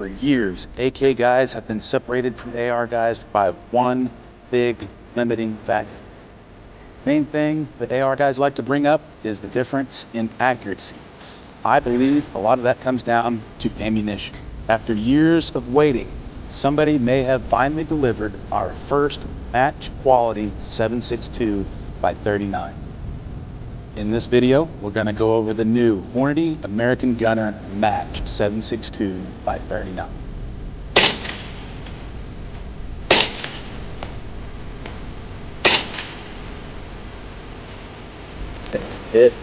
For years, AK guys have been separated from AR guys by one big limiting factor. Main thing that AR guys like to bring up is the difference in accuracy. I believe a lot of that comes down to ammunition. After years of waiting, somebody may have finally delivered our first match quality 7.62 by 39. In this video, we're going to go over the new Hornady American Gunner match 7.62 by 39. That's it.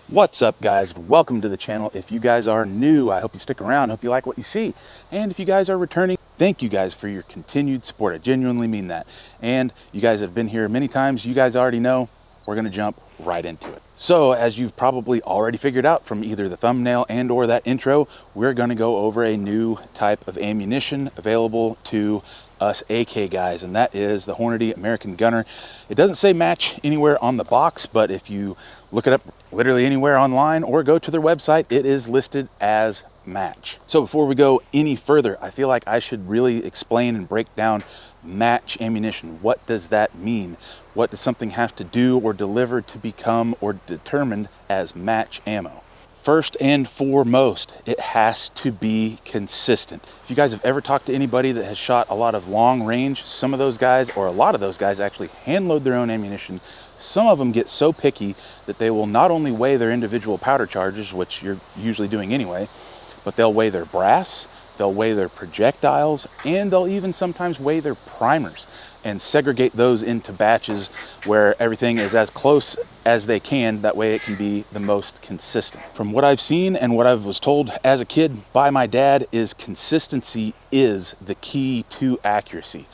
What's up, guys? Welcome to the channel. If you guys are new, I hope you stick around. Hope you like what you see. And if you guys are returning, thank you guys for your continued support. I genuinely mean that. And you guys have been here many times. You guys already know we're going to jump right into it. So as you've probably already figured out from either the thumbnail and or that intro, we're going to go over a new type of ammunition available to us AK guys, and that is the Hornady American Gunner. It doesn't say match anywhere on the box, but if you look it up literally anywhere online or go to their website, it is listed as match. So before we go any further, I feel like I should really explain and break down match ammunition. What does that mean? What does something have to do or deliver to become or determined as match ammo? First and foremost, it has to be consistent. If you guys have ever talked to anybody that has shot a lot of long range, some of those guys, or a lot of those guys, actually hand load their own ammunition. Some of them get so picky that they will not only weigh their individual powder charges, which you're usually doing anyway, but they'll weigh their brass, they'll weigh their projectiles, and they'll even sometimes weigh their primers and segregate those into batches where everything is as close as they can. That way it can be the most consistent. From what I've seen and what I was told as a kid by my dad is consistency is the key to accuracy.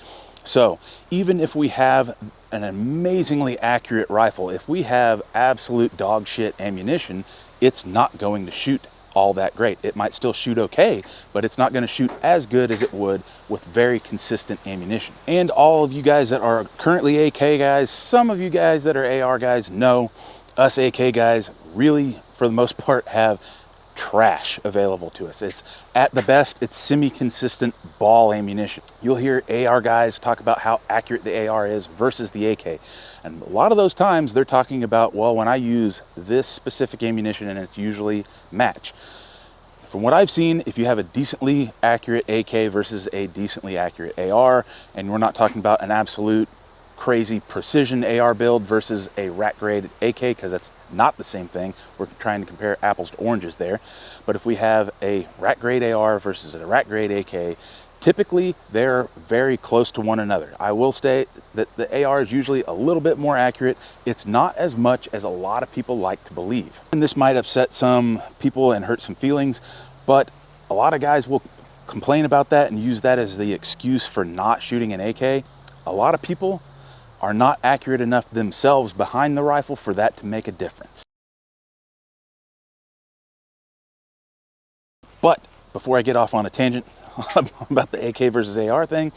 So even if we have an amazingly accurate rifle, if we have absolute dog shit ammunition, it's not going to shoot all that great. It might still shoot okay, but it's not going to shoot as good as it would with very consistent ammunition. And all of you guys that are currently AK guys, some of you guys that are AR guys know us AK guys really, for the most part, have trash available to us. It's at the best, it's semi-consistent ball ammunition. You'll hear AR guys talk about how accurate the AR is versus the AK. And a lot of those times they're talking about, well, when I use this specific ammunition, and it's usually match. From what I've seen, if you have a decently accurate AK versus a decently accurate AR, and we're not talking about an absolute crazy precision AR build versus a rack grade AK, because that's not the same thing. We're trying to compare apples to oranges there. But if we have a rack grade AR versus a rack grade AK, typically they're very close to one another. I will state that the AR is usually a little bit more accurate. It's not as much as a lot of people like to believe. And this might upset some people and hurt some feelings, but a lot of guys will complain about that and use that as the excuse for not shooting an AK. A lot of people are not accurate enough themselves behind the rifle for that to make a difference. But before I get off on a tangent about the AK versus AR thing,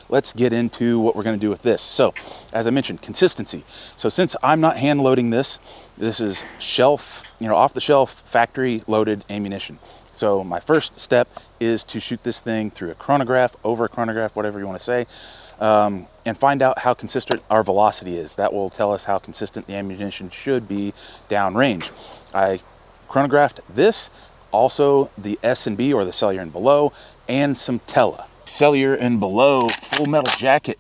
let's get into what we're going to do with this. So, as I mentioned, consistency. So since I'm not hand loading this, this is shelf, off the shelf, factory loaded ammunition. So my first step is to shoot this thing through a chronograph, over a chronograph, whatever you want to say, and find out how consistent our velocity is. That will tell us how consistent the ammunition should be downrange. I chronographed this, also the S&B, or the cellular and below, and some Tela. Cellular and below full metal jacket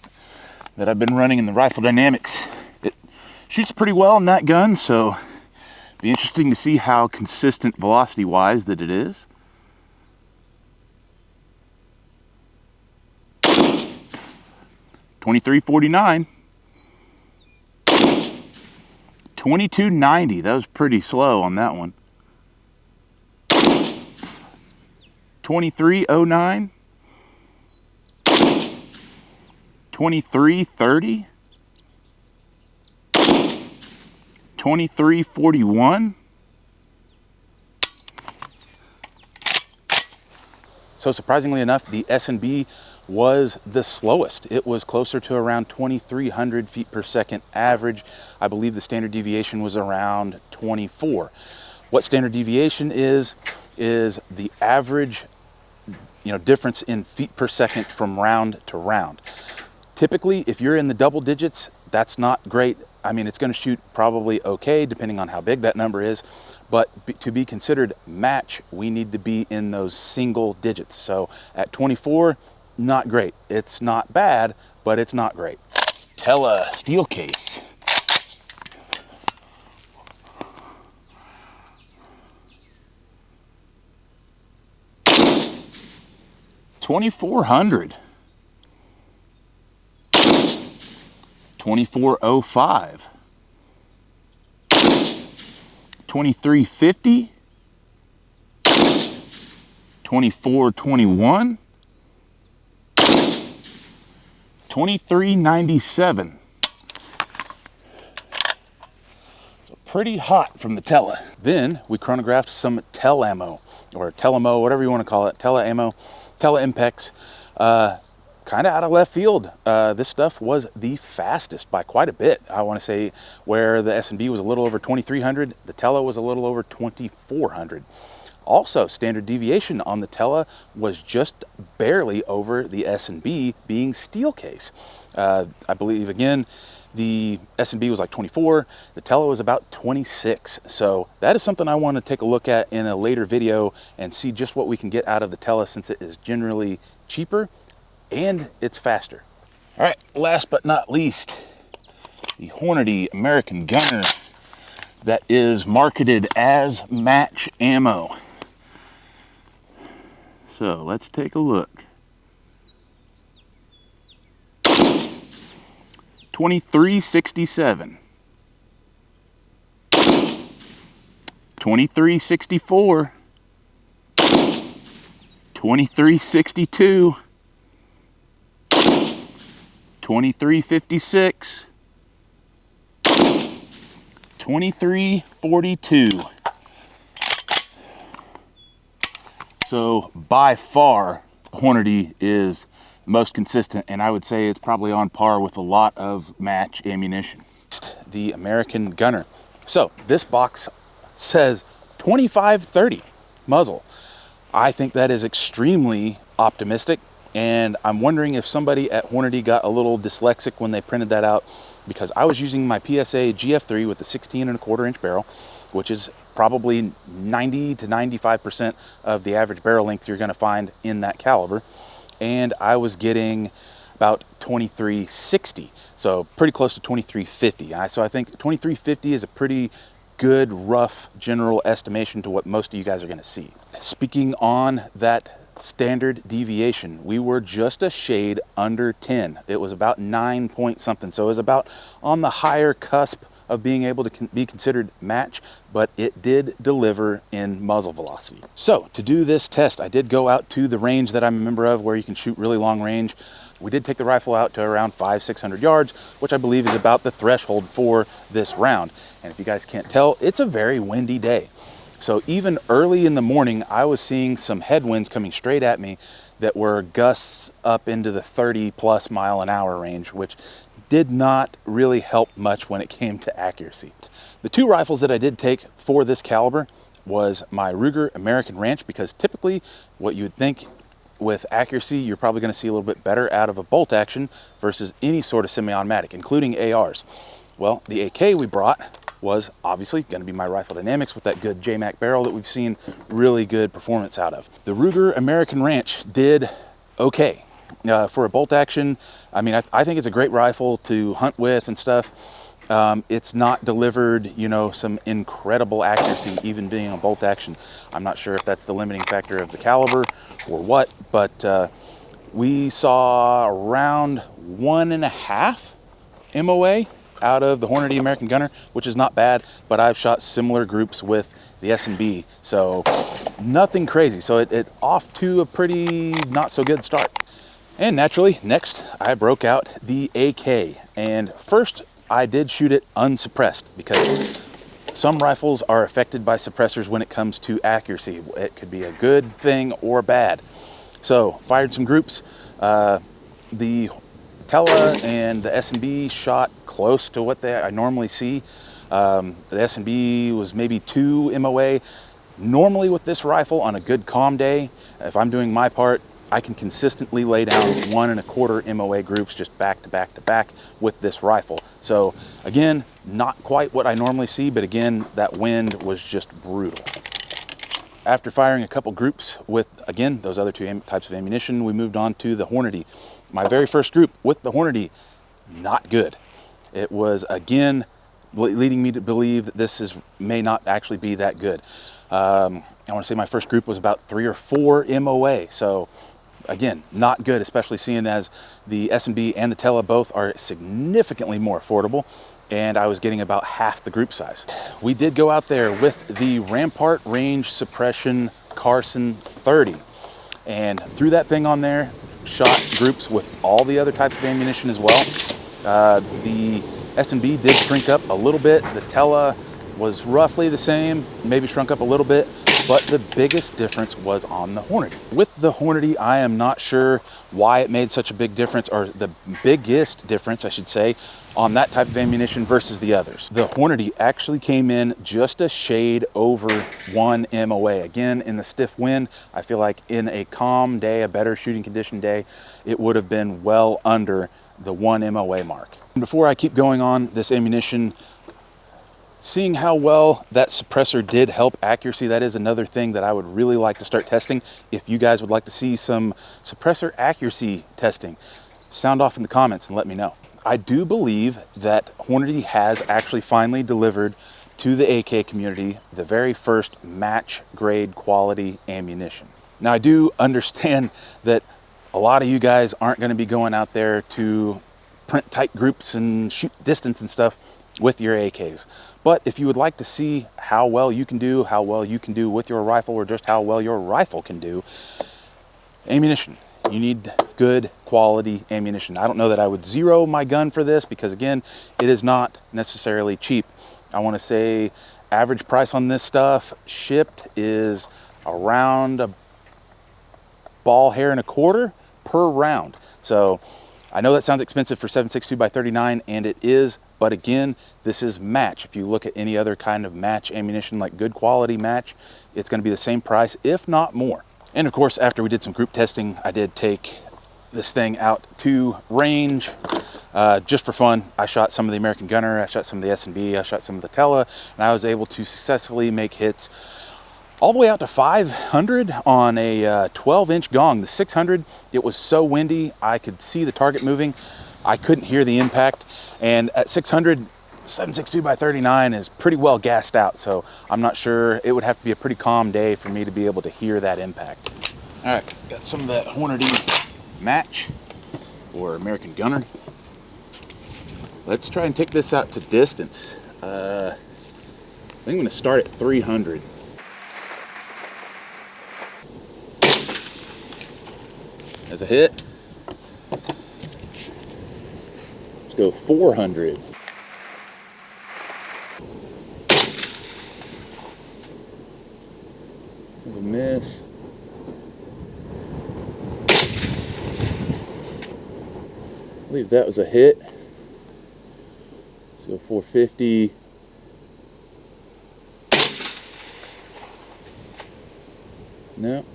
that I've been running in the Rifle Dynamics. It shoots pretty well in that gun, so it'll be interesting to see how consistent velocity wise that it is. $23.49, $22.90. That was pretty slow on that one. $23.09, $23.30, $23.41. So surprisingly enough, the S&B was the slowest. It was closer to around 2,300 feet per second average. I believe the standard deviation was around 24. What standard deviation is the average, difference in feet per second from round to round. Typically, if you're in the double digits, that's not great. I mean, it's going to shoot probably okay, depending on how big that number is. But to be considered match, we need to be in those single digits. So at 24, not great. It's not bad, but it's not great. Tele steel case. $2,400. 2405. 2350. 2421. 2397. So pretty hot from the Tele. Then we chronographed some Tel ammo, or Telemo, whatever you want to call it. Tele ammo, Tele Impex. Kind of out of left field. This stuff was the fastest by quite a bit. I want to say where the S&B was a little over 2,300, the Tele was a little over 2,400. Also, standard deviation on the Tele was just barely over the S&B, being steel case. I believe, again, the S&B was like 24, the Tele was about 26. So that is something I want to take a look at in a later video and see just what we can get out of the Tele, since it is generally cheaper and it's faster. All right, last but not least, the Hornady American Gunner that is marketed as match ammo. So let's take a look. 2367, 2364, 2362, 2356, 2342. So by far, Hornady is most consistent, and I would say it's probably on par with a lot of match ammunition. The American Gunner. So this box says 2530 muzzle. I think that is extremely optimistic, and I'm wondering if somebody at Hornady got a little dyslexic when they printed that out, because I was using my PSA GF3 with the 16¼ inch barrel, which is probably 90 to 95% of the average barrel length you're going to find in that caliber, and I was getting about 2360, so pretty close to 2350. So I think 2350 is a pretty good rough general estimation to what most of you guys are going to see. Speaking on that standard deviation, we were just a shade under 10. It was about 9 point something, so it was about on the higher cusp of being able to be considered match, but it did deliver in muzzle velocity. So to do this test, I did go out to the range that I'm a member of where you can shoot really long range. We did take the rifle out to around 500-600 yards, which I believe is about the threshold for this round. And if you guys can't tell, it's a very windy day. So even early in the morning, I was seeing some headwinds coming straight at me that were gusts up into the 30+ mile-an-hour range, which did not really help much when it came to accuracy. The two rifles that I did take for this caliber was my Ruger American Ranch, because typically what you would think with accuracy, you're probably going to see a little bit better out of a bolt action versus any sort of semi-automatic, including ARs. Well, the AK we brought was obviously going to be my Rifle Dynamics with that good JMac barrel that we've seen really good performance out of. The Ruger American Ranch did okay. For a bolt action, I mean, I think it's a great rifle to hunt with and stuff. It's not delivered, some incredible accuracy, even being a bolt action. I'm not sure if that's the limiting factor of the caliber or what, but we saw around 1.5 MOA out of the Hornady American Gunner, which is not bad, but I've shot similar groups with the S&B, so nothing crazy. So it off to a pretty not so good start. And naturally, next I broke out the AK, and first I did shoot it unsuppressed, because some rifles are affected by suppressors when it comes to accuracy. It could be a good thing or bad. So fired some groups, The Tele and the S&B shot close to what I normally see. The S&B was maybe 2 MOA. Normally with this rifle on a good calm day, if I'm doing my part, I can consistently lay down 1 1/4 MOA groups just back to back to back with this rifle. So again, not quite what I normally see, but again, that wind was just brutal. After firing a couple groups with, again, those other 2 types of ammunition, we moved on to the Hornady. My very first group with the Hornady, not good. It was, again, leading me to believe that this may not actually be that good. I want to say my first group was about 3 or 4 MOA. So again, not good, especially seeing as the S&B and the Tele both are significantly more affordable, and I was getting about half the group size. We did go out there with the Rampart Range Suppression Carson 30, and threw that thing on there, shot groups with all the other types of ammunition as well. The S&B did shrink up a little bit. The Tele was roughly the same, maybe shrunk up a little bit, but the biggest difference was on the Hornady. With the Hornady, I am not sure why it made such a big difference, or the biggest difference, I should say, on that type of ammunition versus the others. The Hornady actually came in just a shade over 1 MOA. Again, in the stiff wind, I feel like in a calm day, a better shooting condition day, it would have been well under the 1 MOA mark. Before I keep going on this ammunition, seeing how well that suppressor did help accuracy, that is another thing that I would really like to start testing. If you guys would like to see some suppressor accuracy testing, sound off in the comments and let me know. I do believe that Hornady has actually finally delivered to the AK community the very first match grade quality ammunition. Now, I do understand that a lot of you guys aren't going to be going out there to print tight groups and shoot distance and stuff with your AKs. But if you would like to see how well you can do with your rifle, or just how well your rifle can do, ammunition. You need good quality ammunition. I don't know that I would zero my gun for this, because again, it is not necessarily cheap. I want to say average price on this stuff shipped is around a ball hair and a quarter per round. So I know that sounds expensive for 7.62 by 39, and it is, but again, this is match. If you look at any other kind of match ammunition, like good quality match, it's going to be the same price, if not more. And of course, after we did some group testing, I did take this thing out to range just for fun. I shot some of the American Gunner, I shot some of the S&B, I shot some of the Tele, and I was able to successfully make hits all the way out to 500 on a 12-inch gong. The 600, it was so windy, I could see the target moving. I couldn't hear the impact. And at 600, 7.62 by 39 is pretty well gassed out. So I'm not sure, it would have to be a pretty calm day for me to be able to hear that impact. All right, got some of that Hornady match, or American Gunner. Let's try and take this out to distance. I think I'm gonna start at 300. As a hit. Let's go 400. A miss. I believe that was a hit. Let's go 450. No.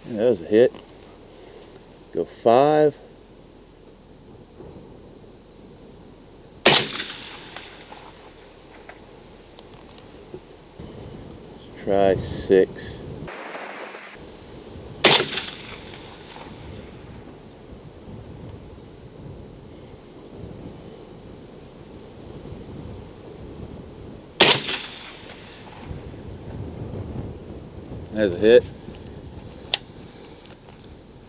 Yeah, that was a hit. Go 5. Let's try 6. That's a hit.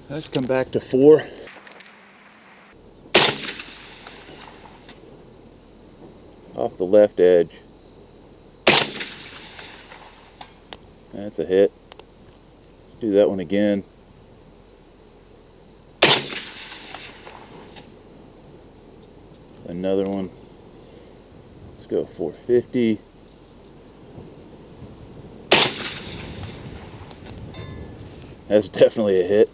Let's come back to 4. Off the left edge. That's a hit. Let's do that one again. Another one. Let's go 450. That's definitely a hit.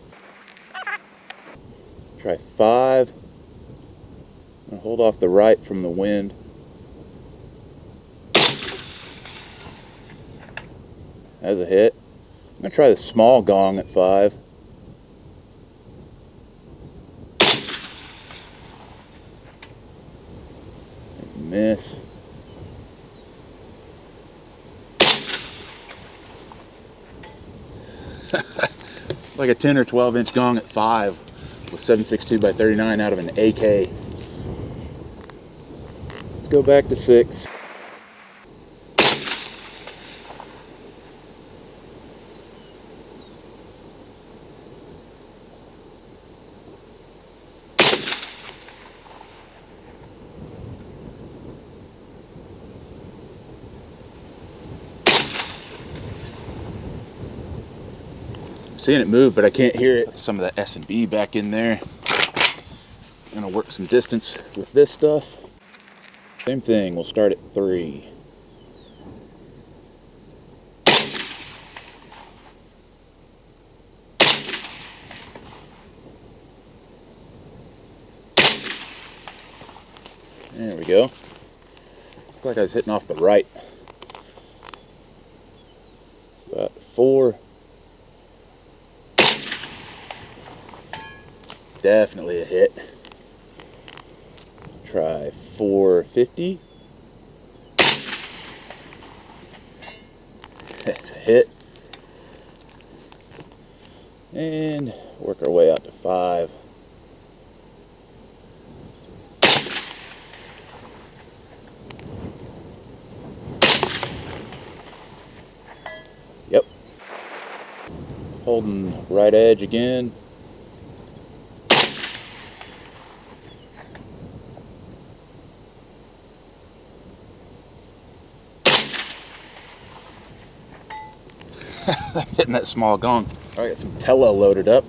Try 5. And hold off the right from the wind. That's a hit. I'm going to try the small gong at 5. Miss. Like a 10 or 12 inch gong at 5 with 7.62 by 39 out of an AK. Let's go back to 6. Seeing it move, but I can't hear it. Some of the S&B back in there. I'm gonna work some distance with this stuff. Same thing, we'll start at 3. There we go. Looked like I was hitting off the right. About 4. Definitely a hit. Try 450. That's a hit. And work our way out to 5. Yep. Holding right edge again. Hitting that small gong. All right, got some Tela loaded up.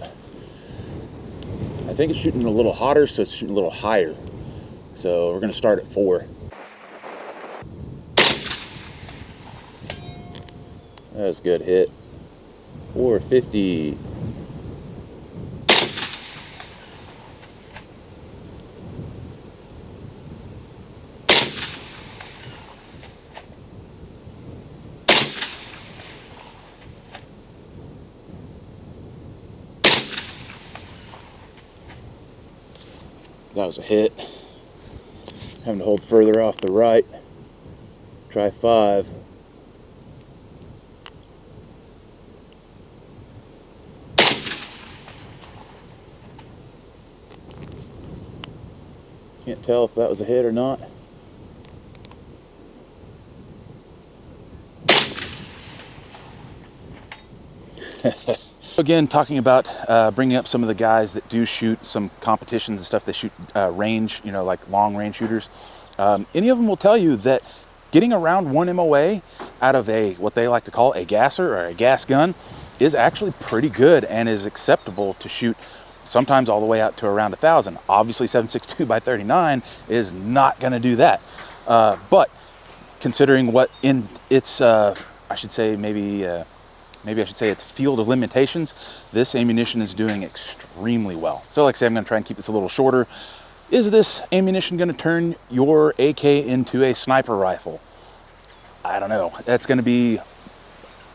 I think it's shooting a little hotter, so it's shooting a little higher. So we're gonna start at 4. That was a good hit. 450. That was a hit. Having to hold further off the right. Try 5. Can't tell if that was a hit or not. Again, talking about bringing up some of the guys that do shoot some competitions and stuff. They shoot range, like long range shooters. Any of them will tell you that getting around 1 MOA out of what they like to call a gasser or a gas gun is actually pretty good and is acceptable to shoot sometimes all the way out to around 1,000. Obviously 7.62 by 39 is not going to do that. But considering what in its, I should say maybe I should say its field of limitations, this ammunition is doing extremely well. So like I say, I'm going to try and keep this a little shorter. Is this ammunition going to turn your AK into a sniper rifle? I don't know. That's going to be,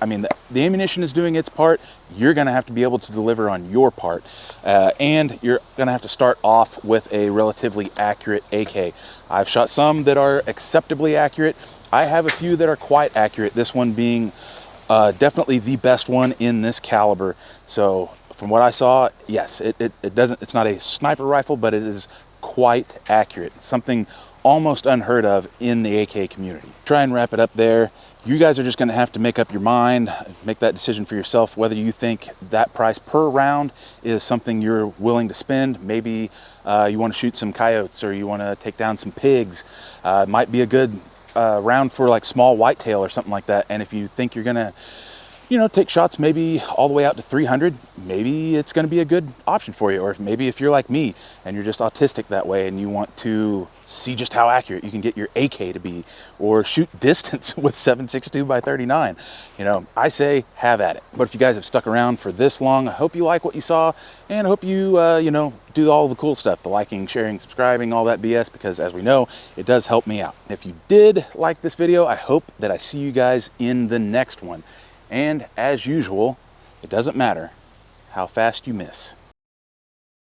the ammunition is doing its part. You're going to have to be able to deliver on your part. And you're going to have to start off with a relatively accurate AK. I've shot some that are acceptably accurate. I have a few that are quite accurate. This one being definitely the best one in this caliber. So from what I saw, yes, it's not a sniper rifle, but it is quite accurate. Something almost unheard of in the AK community. Try and wrap it up there. You guys are just going to have to make up your mind, make that decision for yourself, whether you think that price per round is something you're willing to spend. Maybe you want to shoot some coyotes, or you want to take down some pigs. It might be a good round for like small whitetail or something like that. And if you think you're gonna you know, take shots maybe all the way out to 300, maybe it's going to be a good option for you. Or maybe if you're like me and you're just autistic that way and you want to see just how accurate you can get your AK to be, or shoot distance with 7.62 by 39, you know, I say have at it. But if you guys have stuck around for this long, I hope you like what you saw, and I hope you, you know, do all the cool stuff, the liking, sharing, subscribing, all that BS, because as we know, it does help me out. If you did like this video, I hope that I see you guys in the next one. And as usual, it doesn't matter how fast you miss.